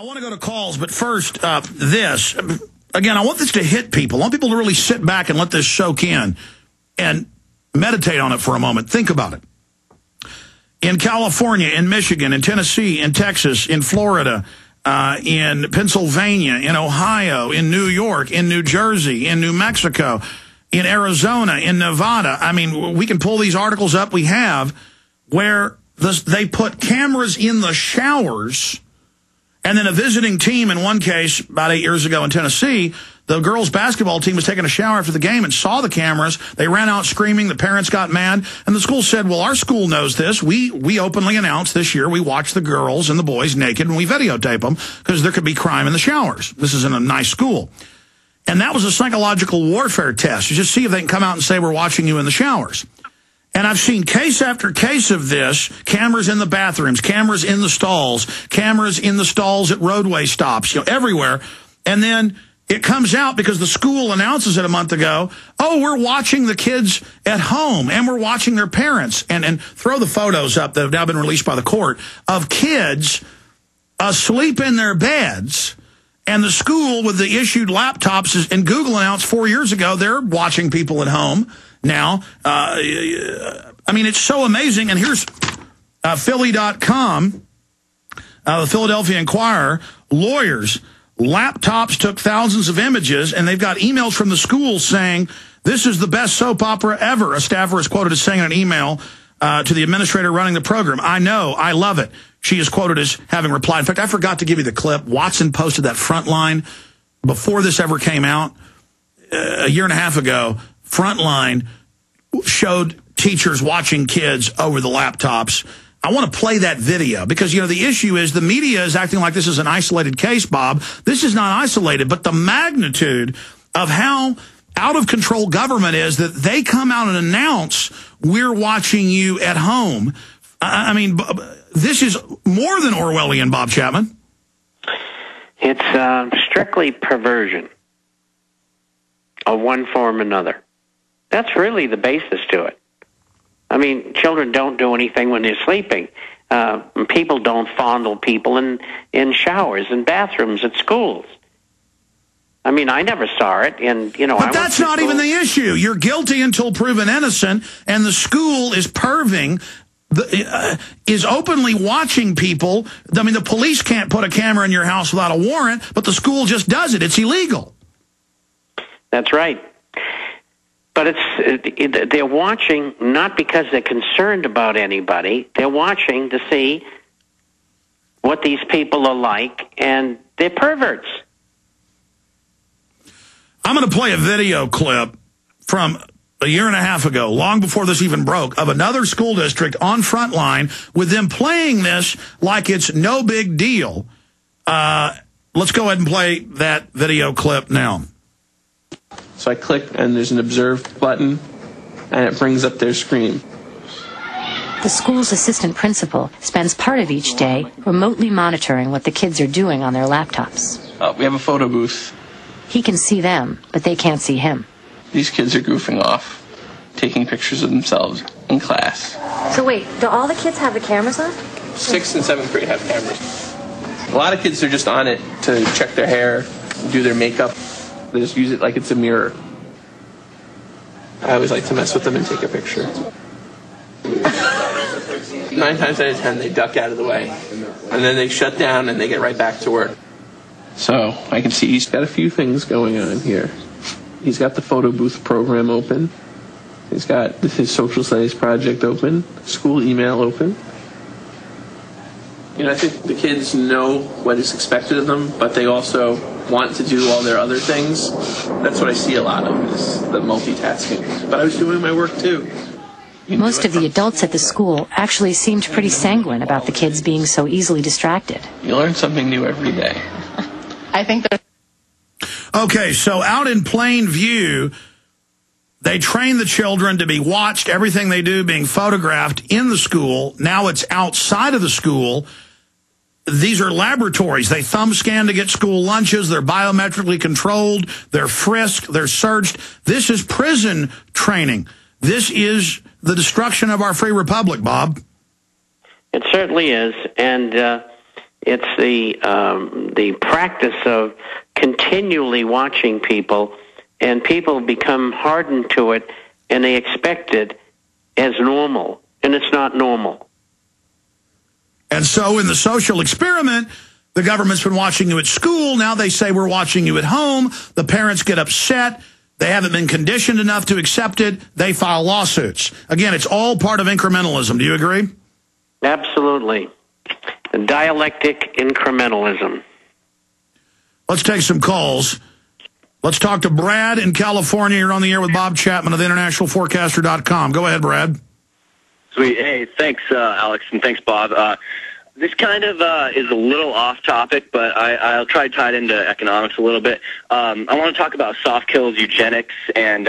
I want to go to calls, but first, this. Again, I want this to hit people. I want people to really sit back and let this soak in and meditate on it for a moment. Think about it. In California, in Michigan, in Tennessee, in Texas, in Florida, in Pennsylvania, in Ohio, in New York, in New Jersey, in New Mexico, in Arizona, in Nevada. I mean, we can pull these articles up we have where they put cameras in the showers. And then a visiting team, in one case, about 8 years ago in Tennessee, the girls' basketball team was taking a shower after the game and saw the cameras. They ran out screaming. The parents got mad. And the school said, well, our school knows this. We openly announced this year we watch the girls and the boys naked and we videotape them because there could be crime in the showers. This is in a nice school. And that was a psychological warfare test. You just see if they can come out and say we're watching you in the showers. And I've seen case after case of this, cameras in the bathrooms, cameras in the stalls at roadway stops, everywhere. And then it comes out because the school announces it a month ago, oh, we're watching the kids at home and we're watching their parents. And throw the photos up that have now been released by the court of kids asleep in their beds. And the school with the issued laptops, and Google announced 4 years ago, they're watching people at home now. I mean, it's so amazing. And here's Philly.com, the Philadelphia Inquirer, lawyers, laptops took thousands of images, and they've got emails from the school saying, this is the best soap opera ever. A staffer is quoted as saying in an email to the administrator running the program, I know, I love it. She is quoted as having replied. In fact, I forgot to give you the clip. Watson posted that Frontline before this ever came out a year and a half ago. Frontline showed teachers watching kids over the laptops. I want to play that video because, the issue is the media is acting like this is an isolated case, Bob. This is not isolated, but the magnitude of how out of control government is that they come out and announce we're watching you at home. I mean, this is more than Orwellian, Bob Chapman. It's strictly perversion of one form or another. That's really the basis to it. I mean, children don't do anything when they're sleeping. People don't fondle people in showers and bathrooms at schools. I mean, I never saw it, and But that's not even the issue. You're guilty until proven innocent, and the school is perving, is openly watching people. I mean, the police can't put a camera in your house without a warrant, but the school just does it. It's illegal. That's right. But they're watching not because they're concerned about anybody. They're watching to see what these people are like, and they're perverts. I'm going to play a video clip from a year and a half ago, long before this even broke, of another school district on Frontline with them playing this like it's no big deal. Let's go ahead and play that video clip now. So I click, and there's an observe button, and it brings up their screen. The school's assistant principal spends part of each day remotely monitoring what the kids are doing on their laptops. We have a photo booth. He can see them, but they can't see him. These kids are goofing off, taking pictures of themselves in class. So wait, do all the kids have the cameras on? 6th and 7th grade have cameras. A lot of kids are just on it to check their hair, do their makeup. They just use it like it's a mirror. I always like to mess with them and take a picture. 9 times out of 10, they duck out of the way. And then they shut down and they get right back to work. So I can see he's got a few things going on here. He's got the photo booth program open. He's got his social studies project open, school email open. I think the kids know what is expected of them, but they also want to do all their other things. That's what I see a lot of, is the multitasking. But I was doing my work too. Most of the adults at the school actually seemed pretty sanguine about the kids being so easily distracted. You learn something new every day. I think that. Okay, so out in plain view, they train the children to be watched, everything they do being photographed in the school. Now it's outside of the school. These are laboratories. They thumb scan to get school lunches. They're biometrically controlled. They're frisked. They're searched. This is prison training. This is the destruction of our free republic, Bob. It certainly is. And It's the practice of continually watching people, and people become hardened to it, and they expect it as normal, and it's not normal. And so in the social experiment, the government's been watching you at school. Now they say we're watching you at home. The parents get upset. They haven't been conditioned enough to accept it. They file lawsuits. Again, it's all part of incrementalism. Do you agree? Absolutely. Dialectic incrementalism. Let's take some calls. Let's talk to Brad in California. You're on the air with Bob Chapman of the internationalforecaster.com. Go ahead, Brad. Sweet. Hey, thanks, Alex, and thanks, Bob. This kind of is a little off topic, but I'll try to tie it into economics a little bit. I want to talk about soft kills, eugenics, and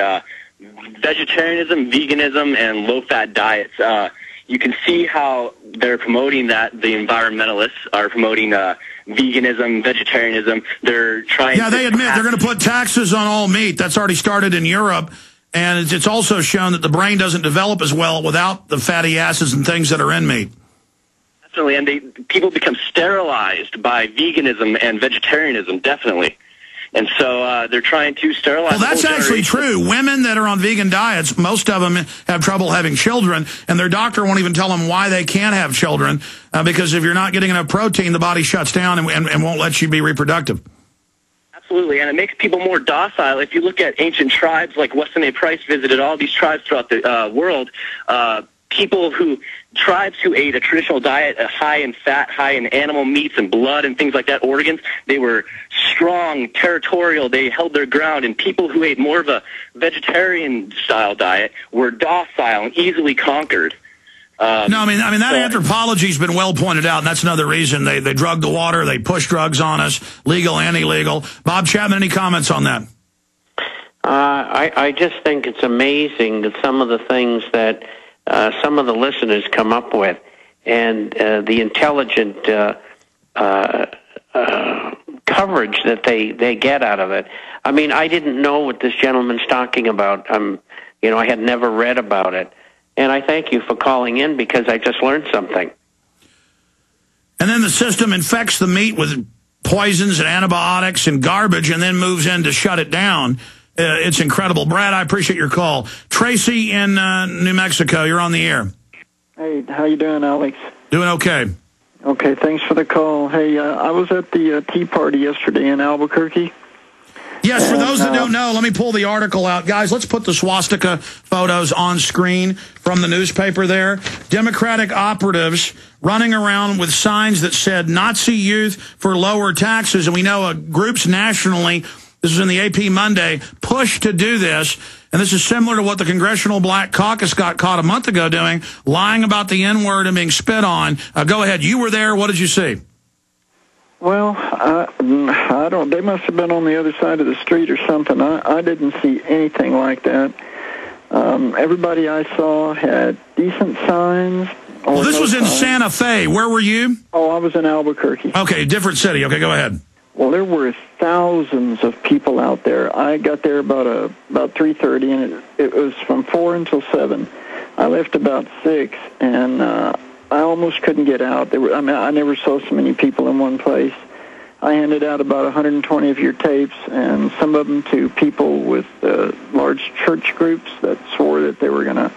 vegetarianism, veganism, and low-fat diets. You can see how they're promoting that. The environmentalists are promoting veganism, vegetarianism. They're trying to... Yeah, they admit they're going to put taxes on all meat. That's already started in Europe. And it's also shown that the brain doesn't develop as well without the fatty acids and things that are in meat. Definitely, and people become sterilized by veganism and vegetarianism, definitely. And so they're trying to sterilize. Well, that's actually true. Women that are on vegan diets, most of them have trouble having children, and their doctor won't even tell them why they can't have children, because if you're not getting enough protein, the body shuts down and won't let you be reproductive. Absolutely, and it makes people more docile. If you look at ancient tribes, like Weston A. Price visited all these tribes throughout the world, tribes who ate a traditional diet high in fat, high in animal meats and blood and things like that, organs, they were strong, territorial, they held their ground, and people who ate more of a vegetarian-style diet were docile and easily conquered. That anthropology's been well pointed out, and that's another reason they drug the water, they push drugs on us, legal and illegal. Bob Chapman, any comments on that? I just think it's amazing that some of the things that some of the listeners come up with, and the intelligent coverage that they get out of it. I mean, I didn't know what this gentleman's talking about. I had never read about it. And I thank you for calling in, because I just learned something. And then the system infects the meat with poisons and antibiotics and garbage and then moves in to shut it down. It's incredible. Brad, I appreciate your call. Tracy in New Mexico, you're on the air. Hey, how you doing, Alex? Doing okay. Okay, thanks for the call. Hey, I was at the Tea Party yesterday in Albuquerque. Yes, for those that don't know, let me pull the article out. Guys, let's put the swastika photos on screen from the newspaper there. Democratic operatives running around with signs that said Nazi youth for lower taxes. And we know groups nationally, this is in the AP Monday, push to do this. And this is similar to what the Congressional Black Caucus got caught a month ago doing, lying about the N-word and being spit on. Go ahead. You were there. What did you see? Well, I don't. They must have been on the other side of the street or something. I didn't see anything like that. Everybody I saw had decent signs. Well, this was in Santa Fe. Where were you? Oh, I was in Albuquerque. Okay, different city. Okay, go ahead. Well, there were thousands of people out there. I got there about 3:30, and it was from 4 until 7. I left about 6, and I almost couldn't get out. I never saw so many people in one place. I handed out about 120 of your tapes, and some of them to people with large church groups that swore that they were going to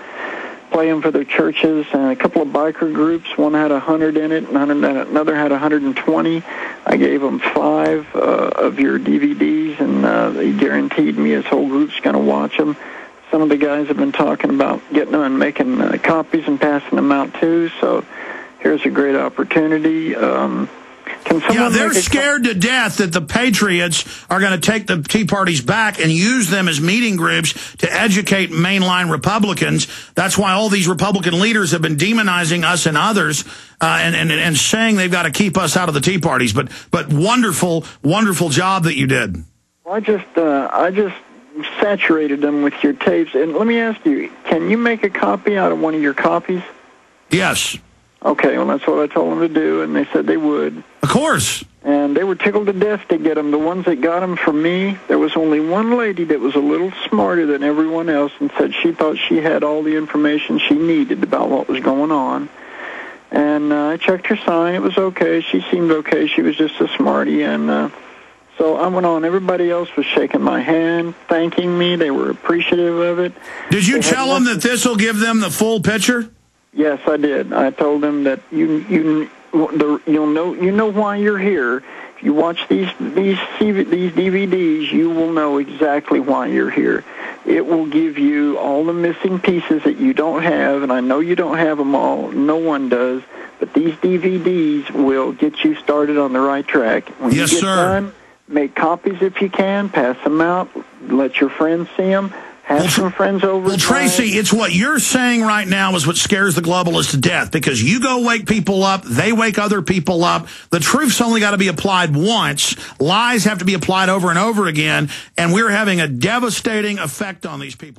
play them for their churches, and a couple of biker groups. One had 100 in it, and another had 120. I gave them 5 of your DVDs, and they guaranteed me this whole group's going to watch them. Some of the guys have been talking about getting them and making copies and passing them out, too, so here's a great opportunity. They're scared to death that the Patriots are going to take the Tea Parties back and use them as meeting groups to educate mainline Republicans. That's why all these Republican leaders have been demonizing us and others and saying they've got to keep us out of the Tea Parties. But wonderful, wonderful job that you did. I just saturated them with your tapes. And let me ask you, can you make a copy out of one of your copies? Yes. Okay, well, that's what I told them to do, and they said they would. Of course. And they were tickled to death to get them. The ones that got them from me, there was only one lady that was a little smarter than everyone else and said she thought she had all the information she needed about what was going on. And I checked her sign. It was okay. She seemed okay. She was just a smarty. And so I went on. Everybody else was shaking my hand, thanking me. They were appreciative of it. Did you tell them that this will give them the full picture? Yes, I did. I told them that you know why you're here. If you watch these DVDs, you will know exactly why you're here. It will give you all the missing pieces that you don't have, and I know you don't have them all. No one does. But these DVDs will get you started on the right track. When yes, you get sir. done, make copies if you can, pass them out, let your friends see them. Have some friends over. Well, Tracy, it's what you're saying right now is what scares the globalists to death, because you go wake people up, they wake other people up. The truth's only got to be applied once. Lies have to be applied over and over again, and we're having a devastating effect on these people.